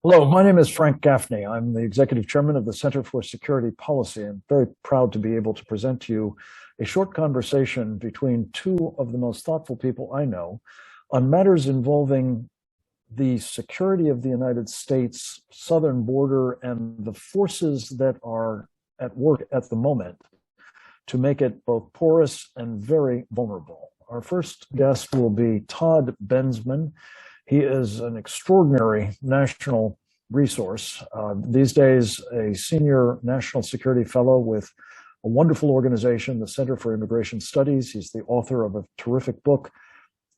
Hello, my name is Frank Gaffney. I'm the executive chairman of the Center for Security Policy. I'm very proud to be able to present to you a short conversation between two of the most thoughtful people I know on matters involving the security of the United States southern border and the forces that are at work at the moment to make it both porous and very vulnerable. Our first guest will be Todd Bensman. He is an extraordinary national resource. These days, a senior national security fellow with a wonderful organization, the Center for Immigration Studies. He's the author of a terrific book,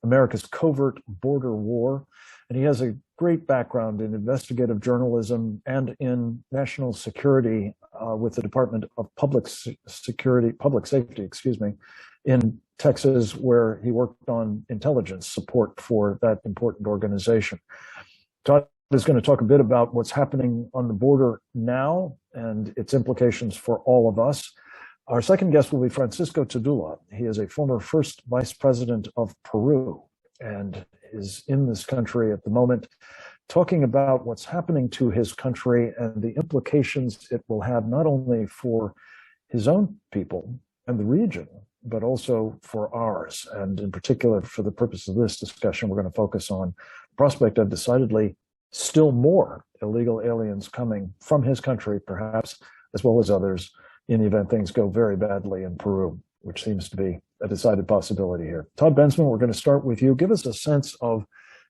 America's Covert Border War. And he has a great background in investigative journalism and in national security with the Department of Public Safety, in Texas, where he worked on intelligence support for that important organization. Todd is going to talk a bit about what's happening on the border now and its implications for all of us. Our second guest will be Francisco Tudela. He is a former first vice president of Peru and is in this country at the moment, talking about what's happening to his country and the implications it will have not only for his own people and the region, but also for ours. And in particular, for the purpose of this discussion, we're going to focus on the prospect of decidedly still more illegal aliens coming from his country, perhaps, as well as others, in the event things go very badly in Peru, which seems to be a decided possibility here. Todd Bensman, we're going to start with you. Give us a sense of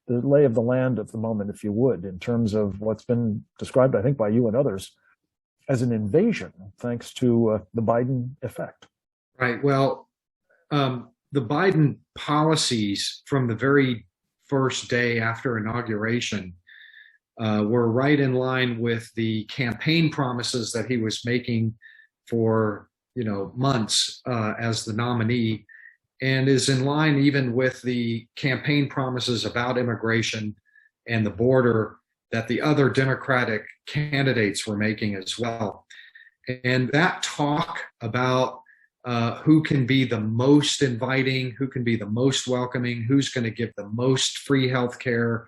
the lay of the land at the moment, if you would, in terms of what's been described, I think, by you and others as an invasion, thanks to the Biden effect. Right. Well, the Biden policies from the very first day after inauguration were right in line with the campaign promises that he was making for months as the nominee, and is in line even with the campaign promises about immigration and the border that the other Democratic candidates were making as well. And that talk about who can be the most inviting, who can be the most welcoming, who's going to give the most free health care,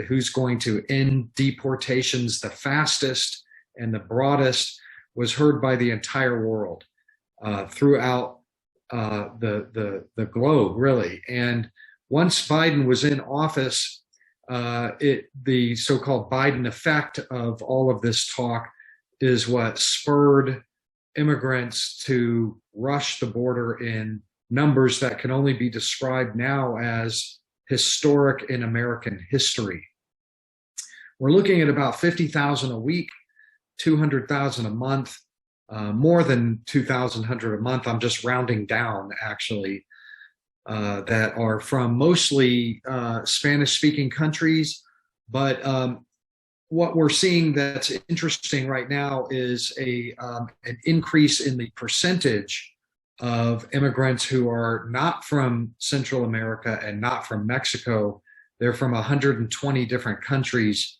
who's going to end deportations the fastest and the broadest, was heard by the entire world throughout the globe, really. And once Biden was in office, the so-called Biden effect of all of this talk is what spurred immigrants to rush the border in numbers that can only be described now as historic in American history. We're looking at about 50,000 a week, 200,000 a month, more than 2,100 a month. I'm just rounding down, actually, that are from mostly Spanish-speaking countries. But what we're seeing that's interesting right now is an increase in the percentage of immigrants who are not from Central America and not from Mexico. They're from 120 different countries,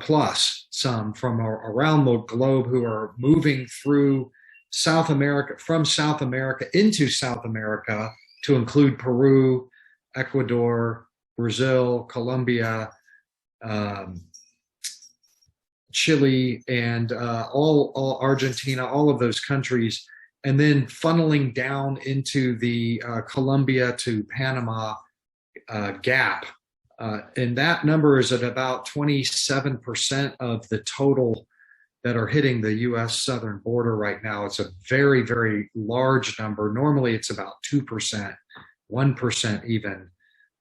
plus some from around the globe, who are moving through South America, from South America into South America, to include Peru, Ecuador, Brazil, Colombia, Chile, and all Argentina, all of those countries, and then funneling down into the Colombia to Panama gap. And that number is at about 27% of the total that are hitting the U.S. southern border right now. It's a very, very large number. Normally it's about 2%, 1% even,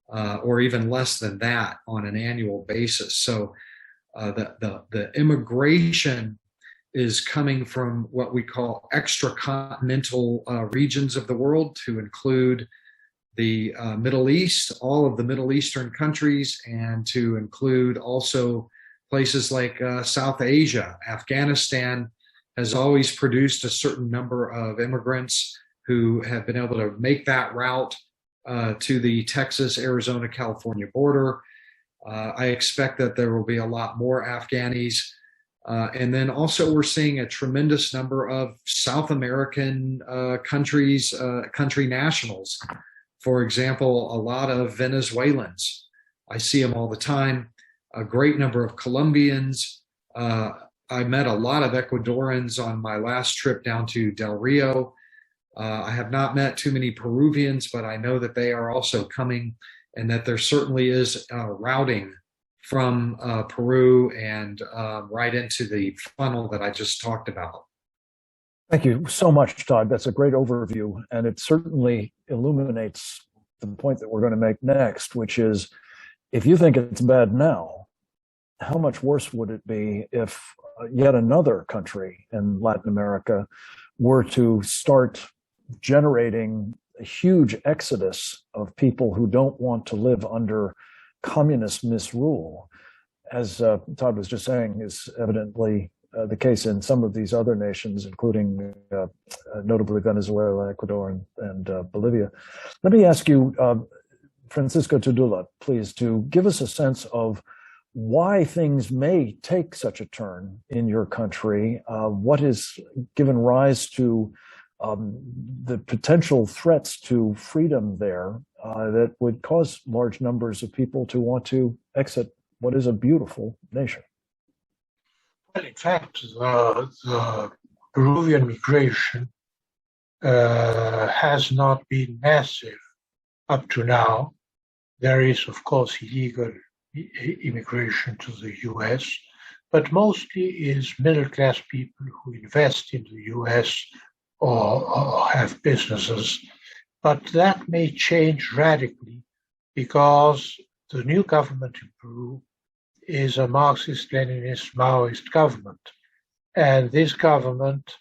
or even less than that on an annual basis. So the immigration is coming from what we call extracontinental regions of the world, to include the Middle East, all of the Middle Eastern countries, and to include also places like South Asia. Afghanistan has always produced a certain number of immigrants who have been able to make that route to the Texas, Arizona, California border. I expect that there will be a lot more Afghanis. And then also we're seeing a tremendous number of South American countries, country nationals. For example, a lot of Venezuelans. I see them all the time. a great number of Colombians. I met a lot of Ecuadorians on my last trip down to Del Rio. I have not met too many Peruvians, but I know that they are also coming, and that there certainly is routing from Peru and right into the funnel that I just talked about. Thank you so much, Todd. That's a great overview, and it certainly illuminates the point that we're going to make next, which is, if you think it's bad now, how much worse would it be if yet another country in Latin America were to start generating a huge exodus of people who don't want to live under communist misrule? As Todd was just saying, is evidently the case in some of these other nations, including notably Venezuela, Ecuador, and Bolivia. Let me ask you, Francisco Tudela, please, to give us a sense of why things may take such a turn in your country. What has given rise to the potential threats to freedom there that would cause large numbers of people to want to exit what is a beautiful nation? Well, in fact, the Peruvian migration has not been massive up to now. There is, of course, illegal immigration to the US, but mostly is middle-class people who invest in the US or have businesses. But that may change radically because the new government in Peru is a Marxist-Leninist Maoist government. And this government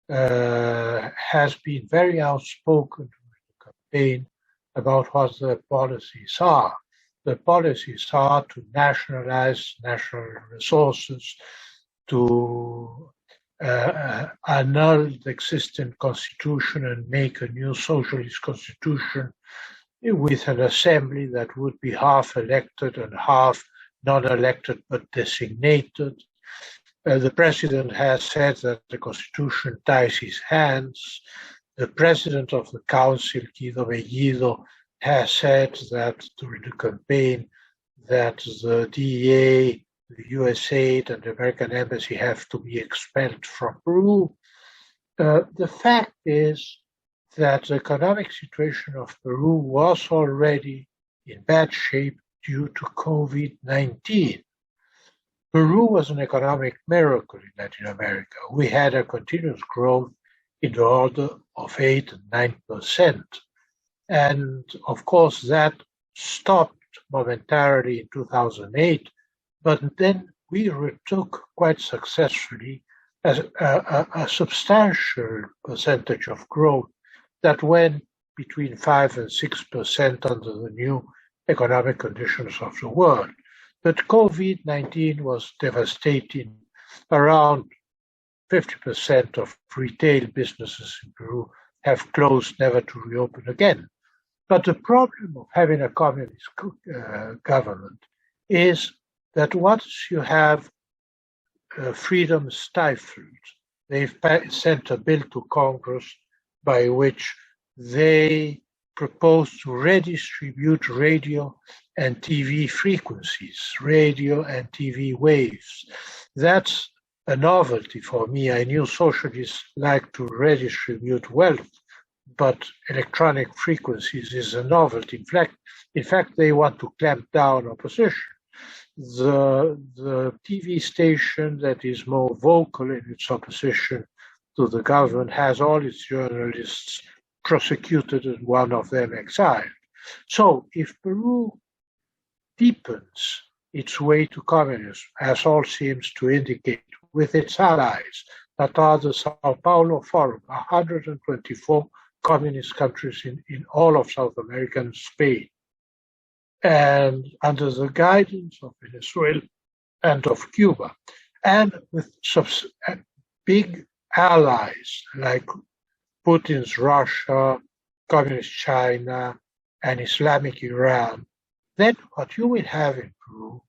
has been very outspoken during the campaign about what the policies are. The policies are to nationalize national resources, to annul the existing constitution and make a new socialist constitution with an assembly that would be half elected and half non-elected but designated. The president has said that the constitution ties his hands. The president of the council, Guido Bellido, has said that during the campaign that the DEA, the USAID, and the American embassy have to be expelled from Peru. The fact is that the economic situation of Peru was already in bad shape due to COVID-19. Peru was an economic miracle in Latin America. We had a continuous growth in the order of 8 and 9%. And of course, that stopped momentarily in 2008, but then we retook quite successfully a substantial percentage of growth that went between 5 and 6% under the new economic conditions of the world. But COVID-19 was devastating. Around 50% of retail businesses in Peru have closed, never to reopen again. But the problem of having a communist government is that once you have freedom stifled, they've sent a bill to Congress by which they propose to redistribute radio and TV frequencies, radio and TV waves. That's a novelty for me. I knew socialists like to redistribute wealth, but electronic frequencies is a novelty. In fact, they want to clamp down opposition. The TV station that is more vocal in its opposition to the government has all its journalists prosecuted and one of them exiled. So if Peru deepens its way to communism, as all seems to indicate, with its allies, that are the Sao Paulo Forum, 124 communist countries in all of South America and Spain, and under the guidance of Venezuela and of Cuba, and with big allies like Putin's Russia, Communist China, and Islamic Iran, then what you will have in Peru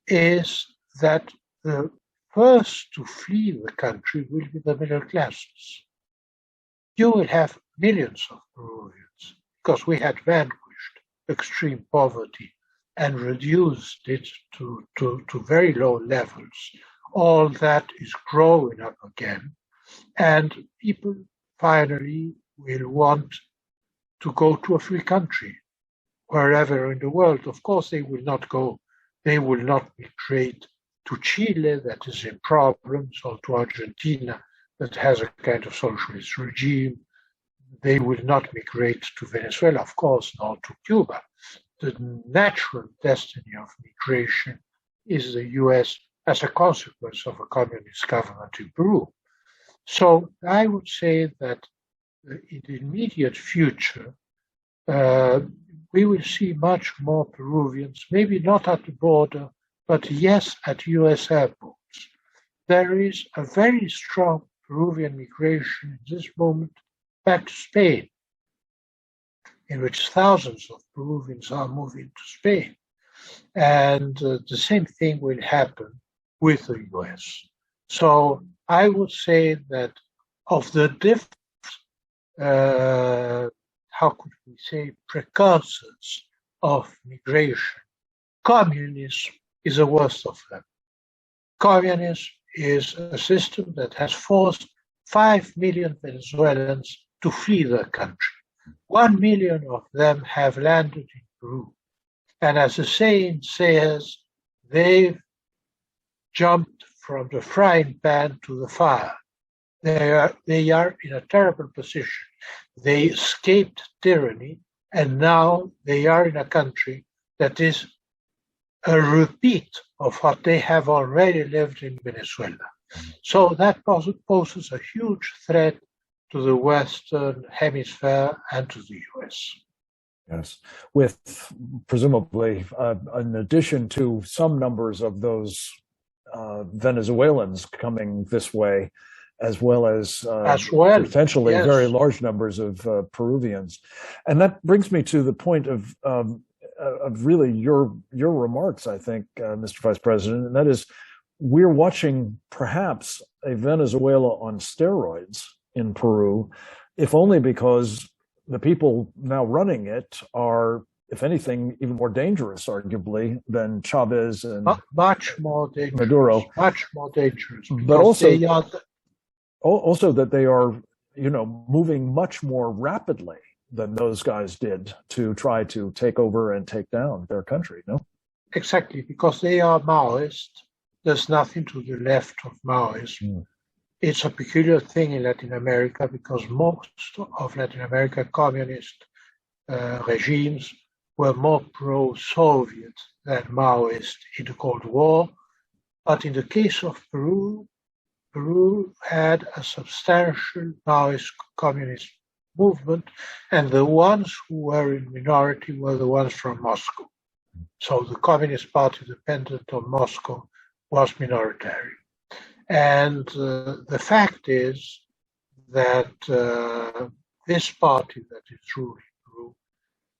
is that the first to flee the country will be the middle classes. You will have millions of Peruvians, because we had vanquished extreme poverty and reduced it to very low levels, all that is growing up again. And people finally will want to go to a free country, wherever in the world. Of course, they will not migrate to Chile, that is in problems, or to Argentina, that has a kind of socialist regime. They will not migrate to Venezuela, of course, nor to Cuba. The natural destiny of migration is the US as a consequence of a communist government in Peru. So I would say that in the immediate future, we will see much more Peruvians, maybe not at the border, but yes, at US airports. There is a very strong Peruvian migration in this moment back to Spain, in which thousands of Peruvians are moving to Spain. And the same thing will happen with the US. So I would say that of the different, how could we say, precursors of migration, communism is the worst of them. Communism is a system that has forced 5 million Venezuelans to flee their country. 1 million of them have landed in Peru. And as the saying says, they've jumped from the frying pan to the fire. They are in a terrible position. They escaped tyranny, and now they are in a country that is a repeat of what they have already lived in Venezuela. So that poses a huge threat to the Western Hemisphere and to the US. Yes, with presumably, in addition to some numbers of those Venezuelans coming this way, as well as potentially yes, very large numbers of Peruvians. And that brings me to the point of really your remarks, I think, Mr. Vice President, and that is we're watching perhaps a Venezuela on steroids in Peru, if only because the people now running it are, if anything, even more dangerous, arguably, than Chavez and much more dangerous, Maduro. Much more dangerous. But also that they are, moving much more rapidly than those guys did to try to take over and take down their country, no? Exactly, because they are Maoist. There's nothing to the left of Maoism. It's a peculiar thing in Latin America because most of Latin America communist regimes were more pro-Soviet than Maoist in the Cold War. But in the case of Peru, Peru had a substantial Maoist communist movement, and the ones who were in minority were the ones from Moscow. So the Communist Party dependent on Moscow was minoritarian. And the fact is that this party that is ruling Peru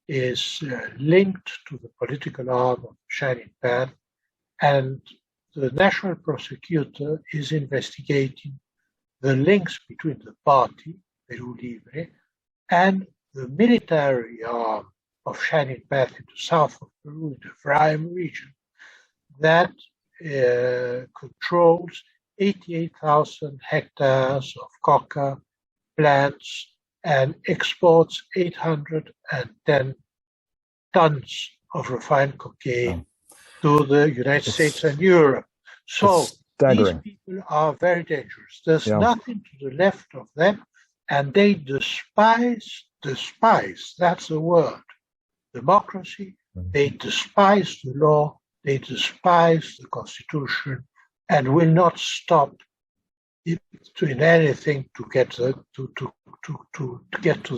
is linked to the political arm of Shining Path, and the national prosecutor is investigating the links between the party, Peru Libre, and the military arm of Shining Path in the south of Peru, in the Frame region, that controls 88,000 hectares of coca plants and exports 810 tons of refined cocaine to the United States and Europe. So these people are very dangerous. There's nothing to the left of them, and they despise, that's the word, democracy. They despise the law, they despise the Constitution, and will not stop in anything to get to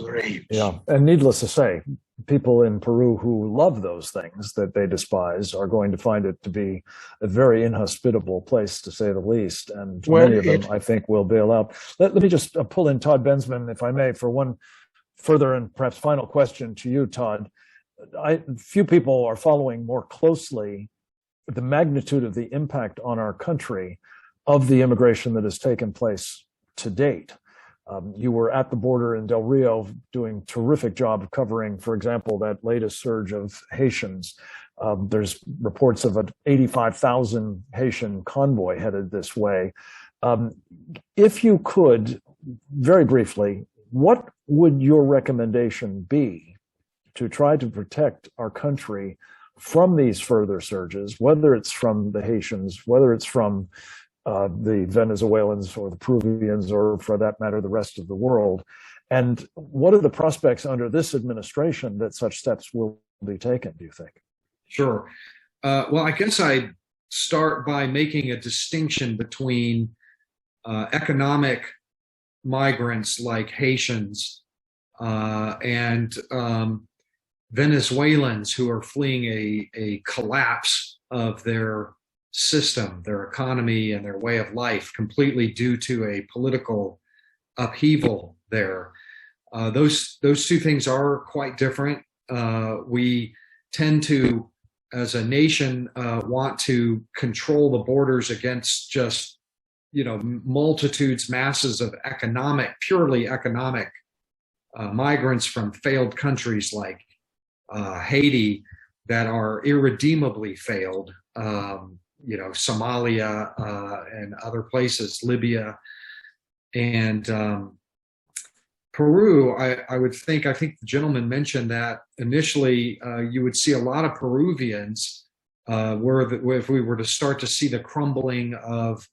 their aims. Yeah, and needless to say, people in Peru who love those things that they despise are going to find it to be a very inhospitable place, to say the least. And many of them, I think, will bail out. Let me just pull in Todd Bensman, if I may, for one further and perhaps final question to you, Todd. Few people are following more closely the magnitude of the impact on our country of the immigration that has taken place to date. You were at the border in Del Rio doing a terrific job of covering, for example, that latest surge of Haitians. There's reports of an 85,000 Haitian convoy headed this way. If you could, very briefly, what would your recommendation be to try to protect our country from these further surges, whether it's from the Haitians, whether it's from the Venezuelans or the Peruvians, or for that matter, the rest of the world? And what are the prospects under this administration that such steps will be taken, do you think? Sure. Well, I guess I'd start by making a distinction between economic migrants like Haitians and Venezuelans who are fleeing a collapse of their system, their economy, and their way of life completely due to a political upheaval there. Those two things are quite different. We tend to, as a nation, want to control the borders against just, multitudes, masses of purely economic migrants from failed countries like Haiti that are irredeemably failed, Somalia and other places, Libya, and Peru. I think the gentleman mentioned that initially you would see a lot of Peruvians if we were to start to see the crumbling of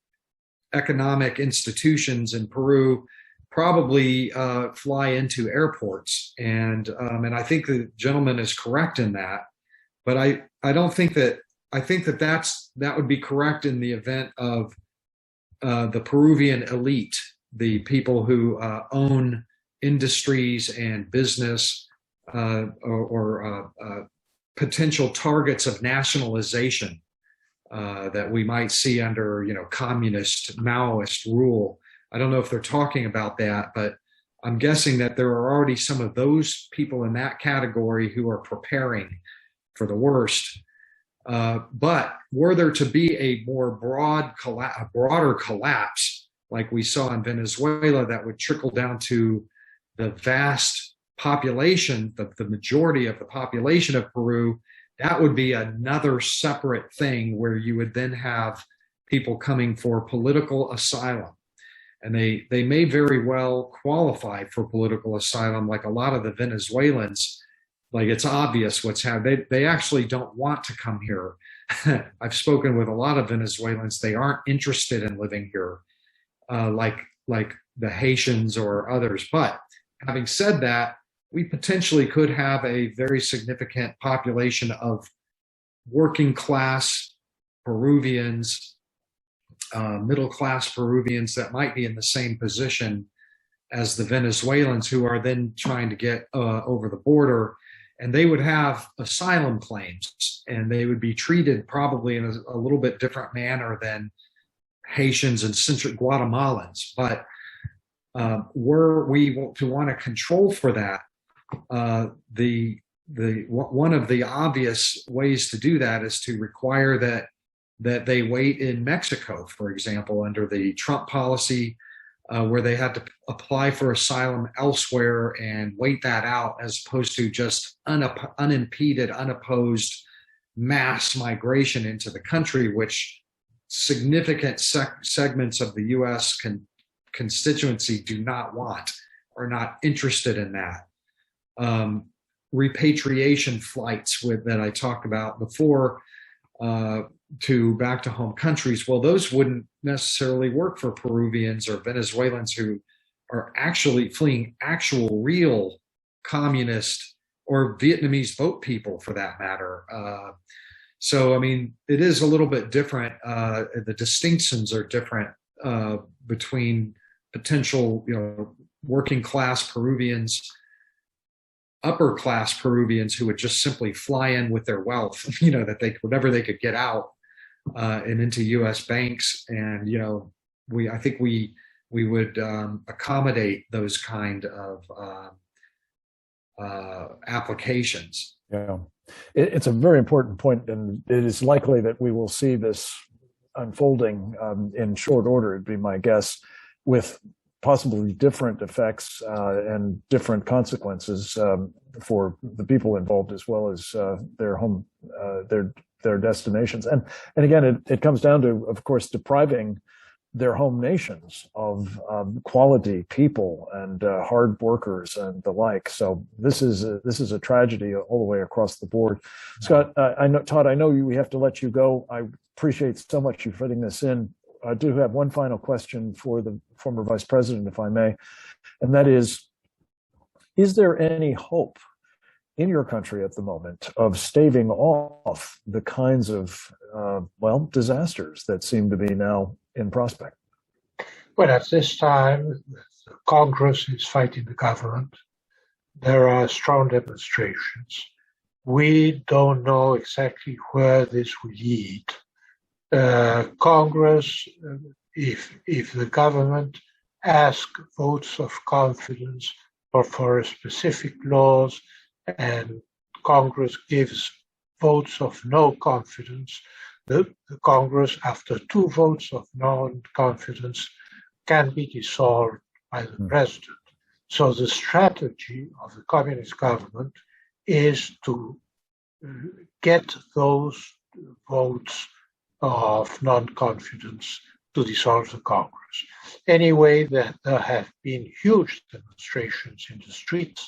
economic institutions in Peru, probably fly into airports. And I think the gentleman is correct in that. But I don't think that, I think that would be correct in the event of the Peruvian elite, the people who own industries and business or potential targets of nationalization that we might see under, communist, Maoist rule. I don't know if they're talking about that, but I'm guessing that there are already some of those people in that category who are preparing for the worst. But were there to be a more broader collapse, like we saw in Venezuela, that would trickle down to the vast population, the majority of the population of Peru, that would be another separate thing where you would then have people coming for political asylum. And they may very well qualify for political asylum, like a lot of the Venezuelans. Like, it's obvious what's happening. They actually don't want to come here. I've spoken with a lot of Venezuelans. They aren't interested in living here, like the Haitians or others. But having said that, we potentially could have a very significant population of working class Peruvians, middle class Peruvians that might be in the same position as the Venezuelans, who are then trying to get over the border. And they would have asylum claims, and they would be treated probably in a little bit different manner than Haitians and Central Guatemalans. But were we to want to control for that, one of the obvious ways to do that is to require that they wait in Mexico, for example, under the Trump policy, where they had to apply for asylum elsewhere and wait that out, as opposed to just unimpeded, unopposed mass migration into the country, which significant segments of the U.S. constituency do not want, are not interested in that. Repatriation flights that I talked about before, to back to home countries, well, those wouldn't necessarily work for Peruvians or Venezuelans who are actually fleeing actual real communist or Vietnamese vote people, for that matter. So, I mean, it is a little bit different. The distinctions are different between potential, working class Peruvians, upper class Peruvians who would just simply fly in with their wealth, that whatever they could get out and into U.S. banks. And, I think we would accommodate those kind of applications. Yeah, it's a very important point, and it is likely that we will see this unfolding in short order, it'd be my guess, with possibly different effects and different consequences for the people involved, as well as their home, their destinations. And again, it comes down to, of course, depriving their home nations of quality people and hard workers and the like. So this is a tragedy all the way across the board. Scott, I know, Todd, I know we have to let you go. I appreciate so much you fitting this in. I do have one final question for the former vice president, if I may, and that is there any hope in your country at the moment of staving off the kinds of, disasters that seem to be now in prospect? Well, at this time, Congress is fighting the government. There are strong demonstrations. We don't know exactly where this will lead. Congress, if the government asks votes of confidence for a specific laws, and Congress gives votes of no confidence, the Congress, after 2 votes of non-confidence, can be dissolved by the president. So the strategy of the communist government is to get those votes of non-confidence to dissolve the Congress. Anyway, there have been huge demonstrations in the streets,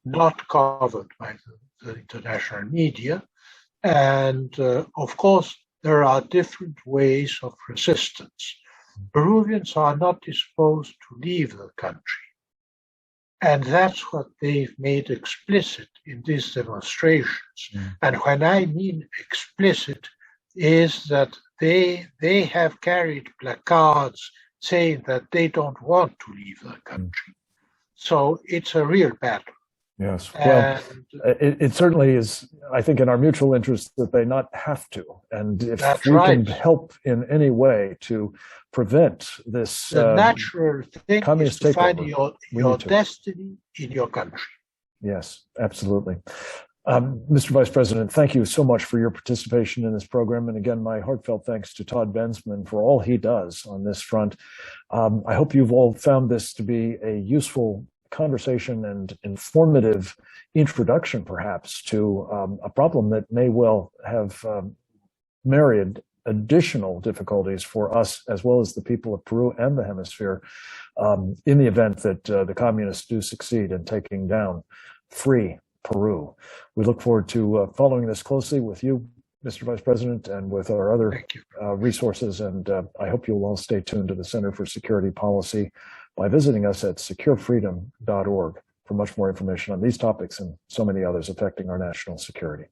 not covered by the international media. And of course, there are different ways of resistance. Peruvians are not disposed to leave the country. And that's what they've made explicit in these demonstrations. And when I mean explicit, is that they have carried placards saying that they don't want to leave the country. So it's a real battle. Yes, well, it certainly is, I think, in our mutual interest that they not have to. And if we can help in any way to prevent this the natural thing is to find your destiny in your country. Yes, absolutely. Mr. Vice President, thank you so much for your participation in this program. And again, my heartfelt thanks to Todd Bensman for all he does on this front. I hope you've all found this to be a useful conversation and informative introduction, perhaps, to a problem that may well have myriad additional difficulties for us, as well as the people of Peru and the hemisphere, in the event that the communists do succeed in taking down free Peru. We look forward to following this closely with you, Mr. Vice President, and with our other resources. And I hope you'll all stay tuned to the Center for Security Policy by visiting us at securefreedom.org for much more information on these topics and so many others affecting our national security.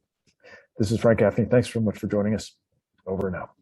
This is Frank Gaffney. Thanks very much for joining us. Over and out.